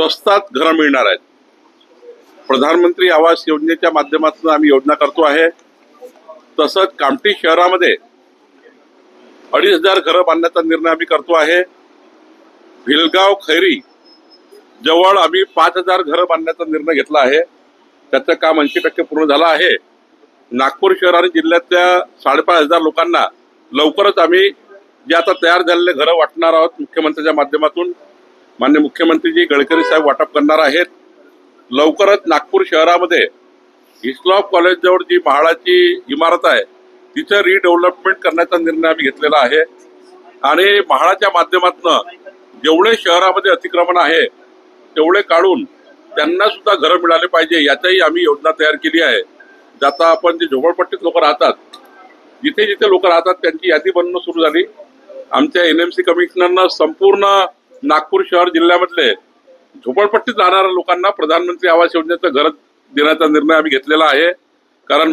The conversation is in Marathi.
स्वस्तात घरं मिळणार आहेत। प्रधानमंत्री आवास योजनेच्या माध्यमातून आम्ही योजना करतो आहे। तसंच कामठी शहरामध्ये 2,500 घरं बांधण्याचा निर्णय आम्ही करतो आहे। भिलगाव खैरी जवळ आम्ही 5,000 घरं बांधण्याचा निर्णय घेतला आहे। त्याचं काम 80% पूर्ण झालं आहे। नागपूर शहर आणि जिल्ह्यातल्या 5,500 लोकांना लवकरच आम्ही जे आता तयार झालेले घरं वाटणार आहोत। मुख्यमंत्र्यांच्या माध्यमातून माननीय मुख्यमंत्री गडकरी साहेब वाटप करणार आहेत। लवकरच नागपूर शहरामध्ये हिस्लॉप कॉलेज जवळ जी म्हाडाची इमारत आहे तिचं रिडेव्हलपमेंट करण्याचा निर्णय आम्ही घेतलेला आहे आणि म्हाडाच्या माध्यमातून जेवढे शहरामध्ये अतिक्रमण आहे तेवढे काढून त्यांना सुद्धा घरं मिळाले पाहिजे याचाही आम्ही योजना तयार केली आहे। आता आपण जे झोपडपट्टीत लोक राहतात, जिथे जिथे लोक राहतात त्यांची यादी बनवणं सुरू झाली। आमच्या एनएमसी कमिशनरनं संपूर्ण नागपूर शहर जिल्ह्यामधले झोपडपट्टीत राहणाऱ्या लोकांना प्रधानमंत्री आवास योजनेचं घर देण्याचा निर्णय आम्ही घेतलेला आहे। कारण